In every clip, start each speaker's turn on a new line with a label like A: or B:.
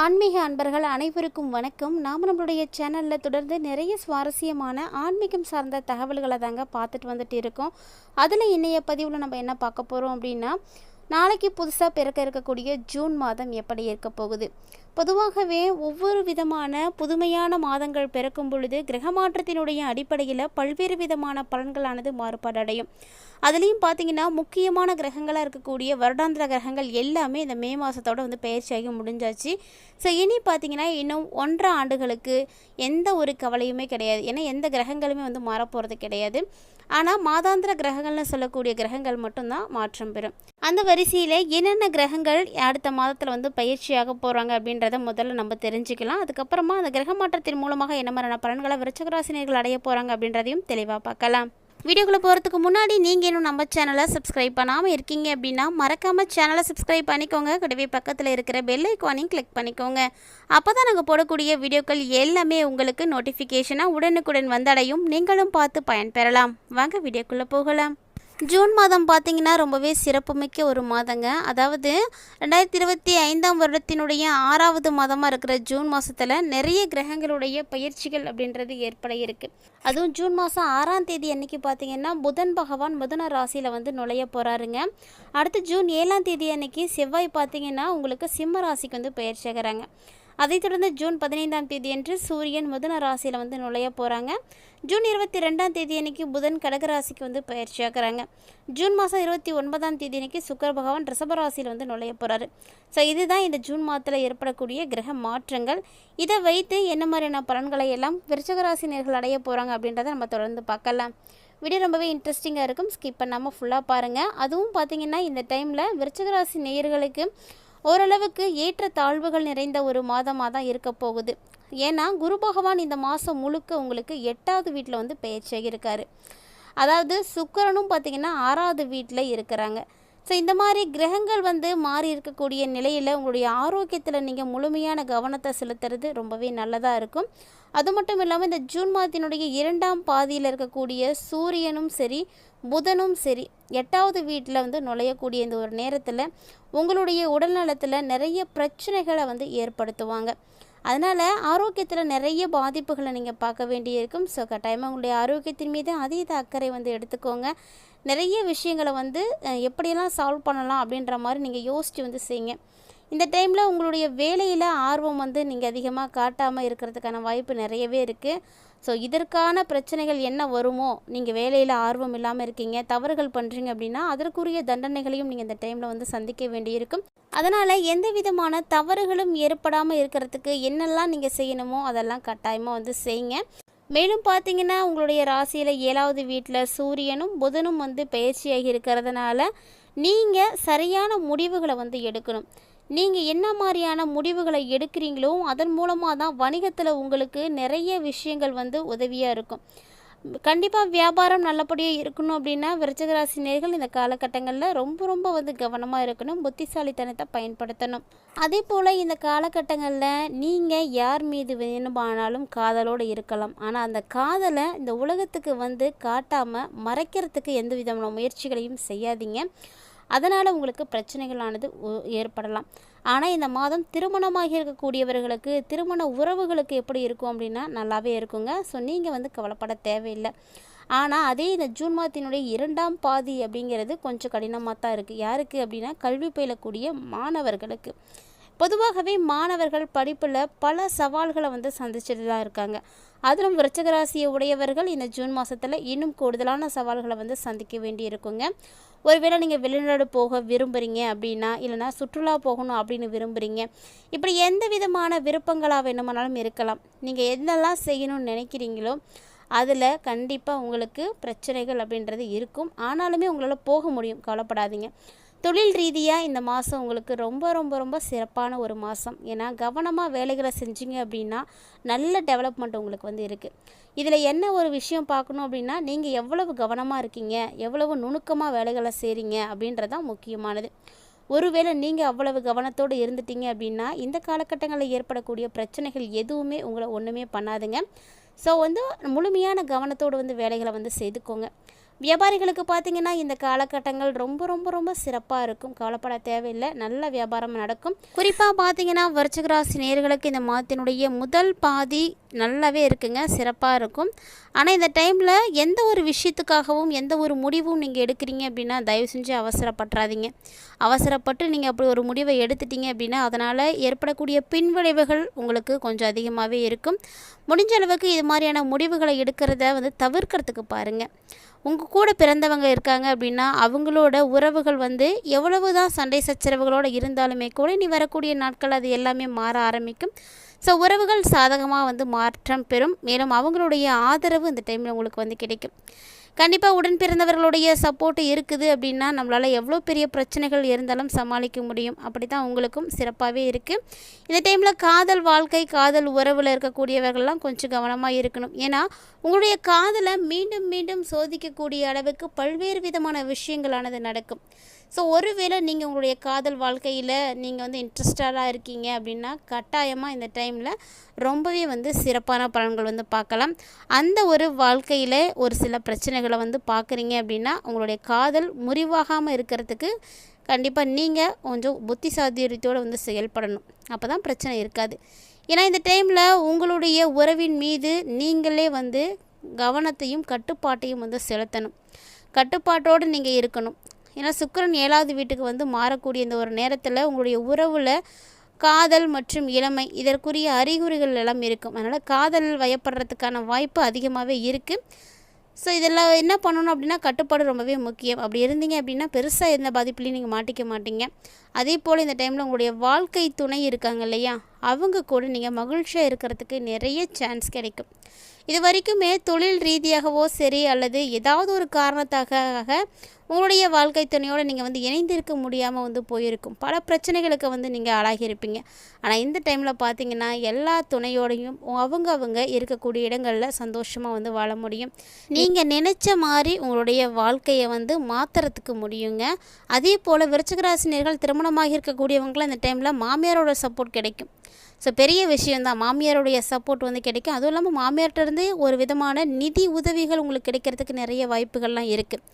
A: ஆன்மீக அன்பர்கள் அனைவருக்கும் வணக்கம். நாம் நம்மளுடைய சேனலில் தொடர்ந்து நிறைய சுவாரஸ்யமான ஆன்மீகம் சார்ந்த தகவல்களை தாங்க பார்த்துட்டு வந்துட்டு இருக்கோம். அதில் இன்றைய பதிவில் நம்ம என்ன பார்க்க போகிறோம் அப்படின்னா, நாளைக்கு புதுசாக பிறக்க இருக்கக்கூடிய ஜூன் மாதம் எப்படி இருக்க போகுது. பொதுவாகவே ஒவ்வொரு விதமான புதுமையான மாதங்கள் பிறக்கும் பொழுது கிரக மாற்றத்தினுடைய அடிப்படையில் பல்வேறு விதமான பலன்களானது மாறுபாடடையும். அதுலேயும் பார்த்திங்கன்னா முக்கியமான கிரகங்களாக இருக்கக்கூடிய வருடாந்திர கிரகங்கள் எல்லாமே இந்த மே மாதத்தோடு வந்து பயிற்சியாகி முடிஞ்சாச்சு. ஸோ இனி பார்த்திங்கன்னா இன்னும் 1.5 ஆண்டுகளுக்கு எந்த ஒரு கவலையுமே கிடையாது. ஏன்னா எந்த கிரகங்களுமே வந்து மாறப்போகிறது கிடையாது. ஆனால் மாதாந்திர கிரகங்கள்னு சொல்லக்கூடிய கிரகங்கள் மட்டும்தான் மாற்றம் பெறும். அந்த வரிசையில் என்னென்ன கிரகங்கள் அடுத்த மாதத்தில் வந்து பயிற்சியாக போகிறாங்க அப்படின்றத முதல்ல நம்ம தெரிஞ்சுக்கலாம். அதுக்கப்புறமா அந்த கிரக மாற்றத்தின் மூலமாக என்ன மாதிரியான பலன்களை விருச்சிக ராசினியர்கள் அடைய போகிறாங்க அப்படின்றதையும் தெளிவாக பார்க்கலாம். வீடியோக்குள்ளே போகிறதுக்கு முன்னாடி நீங்கள் இன்னும் நம்ம சேனலை சப்ஸ்கிரைப் பண்ணாமல் இருக்கீங்க அப்படின்னா மறக்காமல் சேனலை சப்ஸ்கிரைப் பண்ணிக்கோங்க. கூடவே பக்கத்தில் இருக்கிற பெல் ஐக்கானையும் கிளிக் பண்ணிக்கோங்க. அப்போ தான் நாங்கள் போடக்கூடிய வீடியோக்கள் எல்லாமே உங்களுக்கு நோட்டிஃபிகேஷனாக உடனுக்குடன் வந்தடையும். நீங்களும் பார்த்து பயன்பெறலாம். வாங்க வீடியோக்குள்ளே போகலாம். ஜூன் மாதம் பார்த்திங்கன்னா ரொம்பவே சிறப்புமிக்க ஒரு மாதங்க. அதாவது 2025 வருடத்தினுடைய 6வது மாதமாக இருக்கிற ஜூன் மாதத்தில் நிறைய கிரகங்களுடைய பயிற்சிகள் அப்படின்றது ஏற்பட இருக்குது. அதுவும் ஜூன் மாதம் 6ஆம் தேதி அன்றைக்கி பார்த்திங்கன்னா புதன் பகவான் மிதுன ராசியில் வந்து நுழைய போகிறாருங்க. அடுத்து ஜூன் 7ஆம் தேதி அன்றைக்கி செவ்வாய் பார்த்திங்கன்னா உங்களுக்கு சிம்ம ராசிக்கு வந்து பயிற்சி ஆகிறாங்க. அதைத் தொடர்ந்து ஜூன் 15ஆம் தேதி அன்று சூரியன் மிதுன ராசியில் வந்து நுழைய போகிறாங்க. ஜூன் 22ஆம் தேதி அன்றைக்கி புதன் கடகராசிக்கு வந்து பயிற்சியாகிறாங்க. ஜூன் மாதம் 29ஆம் தேதி அன்றைக்கி சுக்கிர பகவான் ரிஷபராசியில் வந்து நுழைய போகிறாரு. ஸோ இதுதான் இந்த ஜூன் மாதத்தில் ஏற்படக்கூடிய கிரக மாற்றங்கள். இதை வைத்து என்ன மாதிரியான பலன்களை எல்லாம் விருச்சிக ராசினியர்கள் அடைய போகிறாங்க அப்படின்றத நம்ம தொடர்ந்து பார்க்கலாம். வீடியோ ரொம்பவே இன்ட்ரெஸ்டிங்காக இருக்கும். ஸ்கிப் பண்ணாமல் ஃபுல்லாக பாருங்கள். அதுவும் பார்த்திங்கன்னா இந்த டைமில் விருச்சிக ராசி நேயர்களுக்கு ஓரளவுக்கு ஏற்ற தாழ்வுகள் நிறைந்த ஒரு மாதமாக தான் இருக்க போகுது. ஏன்னா குரு பகவான் இந்த மாதம் முழுக்க உங்களுக்கு 8வது வீட்டில் வந்து பயிற்சியாக இருக்கார். அதாவது சுக்கிரனும் பார்த்திங்கன்னா 6வது வீட்டில் இருக்கிறாங்க. ஸோ இந்த மாதிரி கிரகங்கள் வந்து மாறி இருக்கக்கூடிய நிலையில் உங்களுடைய ஆரோக்கியத்தில் நீங்கள் முழுமையான கவனத்தை செலுத்துறது ரொம்பவே நல்லதாக இருக்கும். அது மட்டும் இல்லாமல் இந்த ஜூன் மாதத்தினுடைய 2ஆம் பாதியில் இருக்கக்கூடிய சூரியனும் சரி புதனும் சரி 8வது வீட்டில் வந்து நுழையக்கூடிய இந்த ஒரு நேரத்தில் உங்களுடைய உடல்நலத்தில் நிறைய பிரச்சனைகளை வந்து ஏற்படுத்துவாங்க. அதனால் ஆரோக்கியத்தில் நிறைய பாதிப்புகளை நீங்கள் பார்க்க வேண்டியிருக்கும். ஸோ கட்டாயமாக உங்களுடைய ஆரோக்கியத்தின் மீது அதீத அக்கறை வந்து எடுத்துக்கோங்க. நிறைய விஷயங்களை வந்து எப்படியெல்லாம் சால்வ் பண்ணலாம் அப்படின்ற மாதிரி நீங்கள் யோசித்து வந்து செய்யுங்க. இந்த டைமில் உங்களுடைய வேலையில் ஆர்வம் வந்து நீங்கள் அதிகமாக காட்டாமல் இருக்கிறதுக்கான வாய்ப்பு நிறையவே இருக்குது. ஸோ இதற்கான பிரச்சனைகள் என்ன வருமோ, நீங்கள் வேலையில் ஆர்வம் இல்லாமல் இருக்கீங்க, தவறுகள் பண்ணுறீங்க அப்படின்னா அதற்குரிய தண்டனைகளையும் நீங்கள் இந்த டைமில் வந்து சந்திக்க வேண்டியிருக்கும். அதனால் எந்த விதமான தவறுகளும் ஏற்படாமல் இருக்கிறதுக்கு என்னெல்லாம் நீங்கள் செய்யணுமோ அதெல்லாம் கட்டாயமாக வந்து செய்யுங்க. மேலும் பார்த்தீங்கன்னா உங்களுடைய ராசியில் 7வது வீட்டில் சூரியனும் புதனும் வந்து பயிற்சியாகி இருக்கிறதுனால நீங்கள் சரியான முடிவுகளை வந்து எடுக்கணும். நீங்கள் என்ன மாதிரியான முடிவுகளை எடுக்கிறீங்களோ அதன் மூலமாக தான் வணிகத்தில் உங்களுக்கு நிறைய விஷயங்கள் வந்து உதவியாக இருக்கும். கண்டிப்பாக வியாபாரம் நல்லபடியாக இருக்கணும் அப்படின்னா விருச்சிக ராசினியர்கள் இந்த காலகட்டங்களில் ரொம்ப வந்து கவனமாக இருக்கணும். புத்திசாலித்தனத்தை பயன்படுத்தணும். அதே போல் இந்த காலகட்டங்களில் நீங்கள் யார் மீது வேணுமானாலும் காதலோடு இருக்கலாம். ஆனால் அந்த காதலை இந்த உலகத்துக்கு வந்து காட்டாமல் மறைக்கிறதுக்கு எந்த விதமான முயற்சிகளையும் செய்யாதீங்க. அதனால் உங்களுக்கு பிரச்சனைகளானது ஏற்படலாம். ஆனால் இந்த மாதம் திருமணமாக இருக்கக்கூடியவர்களுக்கு திருமண உறவுகளுக்கு எப்படி இருக்கும் அப்படின்னா நல்லாவே இருக்குங்க. ஸோ நீங்கள் வந்து கவலைப்பட தேவையில்லை. ஆனால் அதே இந்த ஜூன் மாதத்தினுடைய 2ஆம் பாதி அப்படிங்கிறது கொஞ்சம் கடினமாக தான் இருக்குது. யாருக்கு அப்படின்னா கல்வி பயிலக்கூடிய மாணவர்களுக்கு. பொதுவாகவே மாணவர்கள் படிப்பில் பல சவால்களை வந்து சந்திச்சுட்டு தான் இருக்காங்க. அதிலும் விருச்சிக ராசியை உடையவர்கள் இந்த ஜூன் மாதத்தில் இன்னும் கூடுதலான சவால்களை வந்து சந்திக்க வேண்டி இருக்குங்க. ஒருவேளை நீங்கள் வெளிநாடு போக விரும்புகிறீங்க அப்படின்னா, இல்லைனா சுற்றுலா போகணும் அப்படின்னு விரும்புகிறீங்க, இப்படி எந்த விதமான விருப்பங்களாக வேணுமானாலும் இருக்கலாம். நீங்கள் என்னெல்லாம் செய்யணும்னு நினைக்கிறீங்களோ அதில் கண்டிப்பாக உங்களுக்கு பிரச்சனைகள் அப்படின்றது இருக்கும். ஆனாலுமே உங்களால் போக முடியும், கவலைப்படாதீங்க. தொழில் ரீதியாக இந்த மாதம் உங்களுக்கு ரொம்ப சிறப்பான ஒரு மாதம். ஏன்னா கவனமாக வேலைகளை செஞ்சீங்க அப்படின்னா நல்ல டெவலப்மெண்ட் உங்களுக்கு வந்து இருக்குது. இதில் என்ன ஒரு விஷயம் பார்க்கணும் அப்படின்னா, நீங்கள் எவ்வளவு கவனமாக இருக்கீங்க, எவ்வளவு நுணுக்கமாக வேலைகளை செய்கிறீங்க அப்படின்றதான் முக்கியமானது. ஒருவேளை நீங்கள் அவ்வளவு கவனத்தோடு இருந்துட்டீங்க அப்படின்னா இந்த காலகட்டங்களில் ஏற்படக்கூடிய பிரச்சனைகள் எதுவுமே உங்களை ஒன்றுமே பண்ணாதுங்க. ஸோ வந்து முழுமையான கவனத்தோடு வந்து வேலைகளை வந்து செய்துக்கோங்க. வியாபாரிகளுக்கு பார்த்தீங்கன்னா இந்த காலகட்டங்கள் ரொம்ப ரொம்ப ரொம்ப சிறப்பாக இருக்கும். கவலைப்பட தேவையில்லை, நல்ல வியாபாரம் நடக்கும். குறிப்பாக பார்த்தீங்கன்னா விருச்சிக ராசி நேயர்களுக்கு இந்த மாதத்தினுடைய முதல் பாதி நல்லாவே இருக்குங்க, சிறப்பாக இருக்கும். ஆனால் இந்த டைமில் எந்த ஒரு விஷயத்துக்காகவும் எந்த ஒரு முடிவும் நீங்கள் எடுக்கிறீங்க அப்படின்னா தயவு செஞ்சு அவசரப்பட்டுறாதீங்க. அவசரப்பட்டு நீங்கள் அப்படி ஒரு முடிவை எடுத்துட்டீங்க அப்படின்னா அதனால் ஏற்படக்கூடிய பின்விளைவுகள் உங்களுக்கு கொஞ்சம் அதிகமாகவே இருக்கும். முடிஞ்ச அளவுக்கு இது மாதிரியான முடிவுகளை எடுக்கிறத வந்து தவிர்க்கிறதுக்கு பாருங்கள். உங்கள் கூட பிறந்தவங்க இருக்காங்க அப்படின்னா அவங்களோட உறவுகள் வந்து எவ்வளவு தான் சண்டை சச்சரவுகளோடு இருந்தாலுமே கூட நீ வரக்கூடிய நாட்கள் அது எல்லாமே மாற ஆரம்பிக்கும். ஸோ உறவுகள் சாதகமாக வந்து மாற்றம் பெறும். மேலும் அவங்களுடைய ஆதரவு இந்த டைமில் உங்களுக்கு வந்து கிடைக்கும். கண்டிப்பாக உடன் பிறந்தவர்களுடைய சப்போர்ட்டு இருக்குது அப்படின்னா நம்மளால் எவ்வளோ பெரிய பிரச்சனைகள் இருந்தாலும் சமாளிக்க முடியும். அப்படி தான் உங்களுக்கும் சிறப்பாகவே இருக்குது. இந்த டைமில் காதல் வாழ்க்கை, காதல் உறவில் இருக்கக்கூடியவர்கள்லாம் கொஞ்சம் கவனமாக இருக்கணும். ஏன்னா உங்களுடைய காதலை மீண்டும் மீண்டும் சோதிக்கக்கூடிய அளவுக்கு பல்வேறு விதமான விஷயங்களானது நடக்கும். ஸோ ஒருவேளை நீங்கள் உங்களுடைய காதல் வாழ்க்கையில் நீங்கள் வந்து இன்ட்ரெஸ்டடாக இருக்கீங்க அப்படின்னா கட்டாயமாக இந்த டைமில் ரொம்பவே வந்து சிறப்பான பலன்கள் வந்து பார்க்கலாம். அந்த ஒரு வாழ்க்கையில் ஒரு சில பிரச்சனைகளை வந்து பார்க்குறீங்க அப்படின்னா உங்களுடைய காதல் முறிவாகாமல் இருக்கிறதுக்கு கண்டிப்பாக நீங்கள் கொஞ்சம் புத்திசாலித்தனத்தோடு வந்து செயல்படணும். அப்போ தான் பிரச்சனை இருக்காது. ஏன்னா இந்த டைமில் உங்களுடைய உறவின் மீது நீங்களே வந்து கவனத்தையும் கட்டுப்பாட்டையும் வந்து செலுத்தணும். கட்டுப்பாட்டோடு நீங்கள் இருக்கணும். ஏன்னா சுக்கிரன் 7வது வீட்டுக்கு வந்து மாறக்கூடிய இந்த ஒரு நேரத்தில் உங்களுடைய உறவில் காதல் மற்றும் இளமை இதற்குரிய அறிகுறிகள் எல்லாம் இருக்கும். அதனால் காதல் வயப்படுறதுக்கான வாய்ப்பு அதிகமாகவே இருக்குது. ஸோ இதெல்லாம் என்ன பண்ணணும் அப்படின்னா கட்டுப்பாடு ரொம்பவே முக்கியம். அப்படி இருந்தீங்க அப்படின்னா பெருசாக எந்த பாதிப்புலையும் நீங்கள் மாட்டிக்க மாட்டீங்க. அதே போல் இந்த டைமில் உங்களுடைய வாழ்க்கை துணை இருக்காங்க இல்லையா, அவங்க கூட நீங்கள் மகிழ்ச்சியாக இருக்கிறதுக்கு நிறைய சான்ஸ் கிடைக்கும். இது வரைக்குமே தொழில் ரீதியாகவோ சரி அல்லது ஏதாவது ஒரு காரணத்தாக உங்களுடைய வாழ்க்கை துணையோடு நீங்கள் வந்து இணைந்திருக்க முடியாமல் வந்து போயிருக்கும். பல பிரச்சனைகளுக்கு வந்து நீங்கள் ஆளாகியிருப்பீங்க. ஆனால் இந்த டைமில் பார்த்தீங்கன்னா எல்லா துணையோடையும் அவங்க இருக்கக்கூடிய இடங்களில் சந்தோஷமாக வந்து வாழ முடியும். நீங்கள் நினச்ச மாதிரி உங்களுடைய வாழ்க்கையை வந்து மாற்றுறதுக்கு முடியுங்க. அதே போல் விருச்சிக ராசினியர்கள் திருமணமாக இருக்கக்கூடியவங்களாம் இந்த டைமில் மாமியாரோட சப்போர்ட் கிடைக்கும். ஸோ பெரிய விஷயந்தான், மாமியாருடைய சப்போர்ட் வந்து கிடைக்கும். அதுவும் இல்லாமல் மாமியார்கிட்டருந்து ஒரு விதமான நிதி உதவிகள் உங்களுக்கு கிடைக்கிறதுக்கு நிறைய வாய்ப்புகள்லாம் இருக்குது.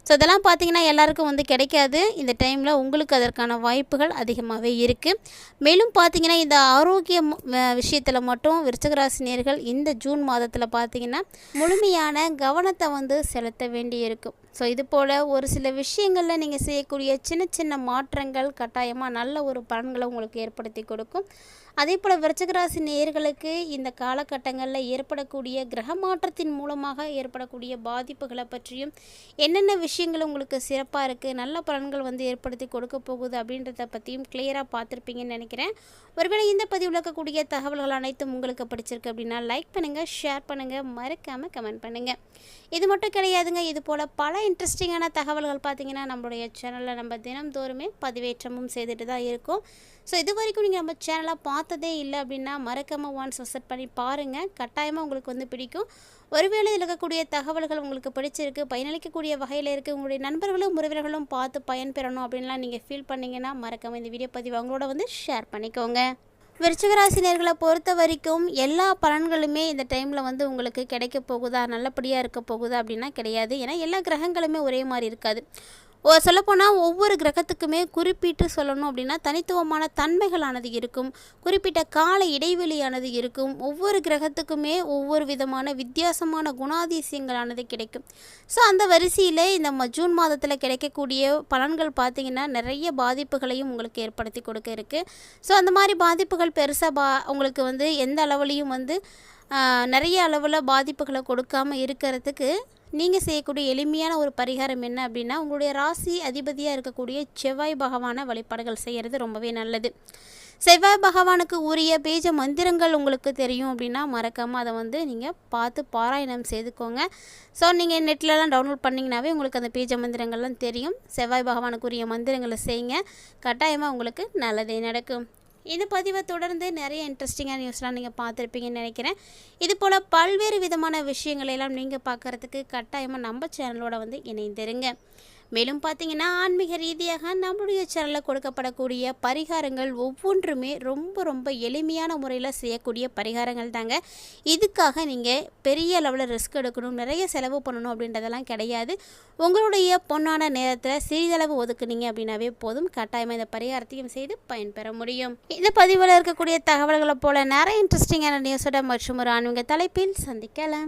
A: ஸோ இதெல்லாம் பார்த்திங்கன்னா எல்லாருக்கும் வந்து கிடைக்காது. இந்த டைமில் உங்களுக்கு அதற்கான வாய்ப்புகள் அதிகமாகவே இருக்குது. மேலும் பார்த்திங்கன்னா இந்த ஆரோக்கிய விஷயத்தில் மட்டும் விருச்சிக ராசினியர்கள் இந்த ஜூன் மாதத்தில் பார்த்திங்கன்னா முழுமையான கவனத்தை வந்து செலுத்த வேண்டி இருக்கும். ஸோ இது போல் ஒரு சில விஷயங்களில் நீங்கள் செய்யக்கூடிய சின்ன சின்ன மாற்றங்கள் கட்டாயமாக நல்ல ஒரு பலன்களை உங்களுக்கு ஏற்படுத்தி கொடுக்கும். அதே போல் விருச்சிக ராசி நேயர்களுக்கு இந்த காலகட்டங்களில் ஏற்படக்கூடிய கிரக மாற்றத்தின் மூலமாக ஏற்படக்கூடிய பாதிப்புகளை பற்றியும் என்னென்ன விஷயங்கள் உங்களுக்கு சிறப்பாக இருக்குது, நல்ல பலன்கள் வந்து ஏற்படுத்தி கொடுக்க போகுது அப்படின்றத பற்றியும் கிளியராக பார்த்துருப்பீங்கன்னு நினைக்கிறேன். ஒருவேளை இந்த பதிவில் இருக்கக்கூடிய தகவல்கள் அனைத்தும் உங்களுக்கு பிடிச்சிருக்கு அப்படின்னா லைக் பண்ணுங்கள், ஷேர் பண்ணுங்கள், மறக்காமல் கமெண்ட் பண்ணுங்கள். இது மட்டும் கிடையாதுங்க, இது போல் பல இன்ட்ரெஸ்டிங்கான தகவல்கள் பார்த்திங்கன்னா நம்மளுடைய சேனலில் நம்ம தினம்தோறுமே பதிவேற்றமும் செய்துட்டு தான் இருக்கோம். ஸோ இது வரைக்கும் நீங்கள் நம்ம சேனலை பார்த்ததே இல்லை அப்படின்னா மறக்காமல் ஒன்ஸ் விசிட் பண்ணி பாருங்கள். கட்டாயமாக உங்களுக்கு வந்து பிடிக்கும். ஒருவேளை இதில் இருக்கக்கூடிய தகவல்கள் உங்களுக்கு பிடிச்சிருக்கு, பயனளிக்கக்கூடிய வகையில் இருக்குது, உங்களுடைய நண்பர்களும் உறவினர்களும் பார்த்து பயன்பெறணும் அப்படின்லாம் நீங்கள் ஃபீல் பண்ணிங்கன்னா மறக்காமல் இந்த வீடியோ பதிவு அவங்களோட வந்து ஷேர் பண்ணிக்கோங்க. விருச்சிக ராசினியர்களை பொறுத்த வரைக்கும் எல்லா பலன்களுமே இந்த டைமில் வந்து உங்களுக்கு கிடைக்க போகுதா, நல்லபடியாக இருக்க போகுதா அப்படின்னா கிடையாது. ஏன்னா எல்லா கிரகங்களுமே ஒரே மாதிரி இருக்காது. சொல்லப்போனால் ஒவ்வொரு கிரகத்துக்குமே குறிப்பிட்டு சொல்லணும் அப்படின்னா தனித்துவமான தன்மைகளானது இருக்கும், குறிப்பிட்ட கால இடைவெளியானது இருக்கும். ஒவ்வொரு கிரகத்துக்குமே ஒவ்வொரு விதமான வித்தியாசமான குணாதிசயங்களானது கிடைக்கும். ஸோ அந்த வரிசையில் இந்த ஜூன் மாதத்தில் கிடைக்கக்கூடிய பலன்கள் பார்த்திங்கன்னா நிறைய பாதிப்புகளையும் உங்களுக்கு ஏற்படுத்தி கொடுக்க இருக்குது. ஸோ அந்த மாதிரி பாதிப்புகள் பெருசாக உங்களுக்கு வந்து எந்த அளவுலையும் வந்து நிறைய அளவில் பாதிப்புகளை கொடுக்காமல் இருக்கிறதுக்கு நீங்கள் செய்யக்கூடிய எளிமையான ஒரு பரிகாரம் என்ன அப்படின்னா உங்களுடைய ராசி அதிபதியாக இருக்கக்கூடிய செவ்வாய் பகவானை வழிபாடுகள் செய்கிறது ரொம்பவே நல்லது. செவ்வாய் பகவானுக்கு உரிய பீஜ மந்திரங்கள் உங்களுக்கு தெரியும் அப்படின்னா மறக்காமல் அதை வந்து நீங்கள் பார்த்து பாராயணம் செய்துக்கோங்க. ஸோ நீங்கள் நெட்லலாம் டவுன்லோட் பண்ணிங்கனாவே உங்களுக்கு அந்த பீஜ மந்திரங்கள்லாம் தெரியும். செவ்வாய் பகவானுக்கு உரிய மந்திரங்களை செய்யுங்க, கட்டாயமாக உங்களுக்கு நல்லதே நடக்கும். இந்த பதிவை தொடர்ந்து நிறைய இன்ட்ரெஸ்டிங்கான நியூஸ்லாம் நீங்கள் பார்த்துருப்பீங்கன்னு நினைக்கிறேன். இது போல் பல்வேறு விதமான விஷயங்களெல்லாம் நீங்கள் பார்க்குறதுக்கு கட்டாயமாக நம்ம சேனலோட வந்து இணைந்திருங்க. மேலும் பார்த்தீங்கன்னா ஆன்மீக ரீதியாக நம்மளுடைய சேனலில் கொடுக்கப்படக்கூடிய பரிகாரங்கள் ஒவ்வொன்றுமே ரொம்ப ரொம்ப எளிமையான முறையில் செய்யக்கூடிய பரிகாரங்கள் தாங்க. இதுக்காக நீங்கள் பெரிய லெவலில் ரிஸ்க் எடுக்கணும், நிறைய செலவு பண்ணணும் அப்படின்றதெல்லாம் கிடையாது. உங்களுடைய பொன்னான நேரத்தில் சிறிதளவு ஒதுக்குனீங்க அப்படின்னாவே போதும், கட்டாயமாக இந்த பரிகாரத்தையும் செய்து பயன்பெற முடியும். இந்த பதிவில் இருக்கக்கூடிய தகவல்களை போல நிறைய இன்ட்ரெஸ்டிங்கான நியூஸோட மற்றும் ஒரு ஆன்மீக தலைப்பில் சந்திக்கலாம்.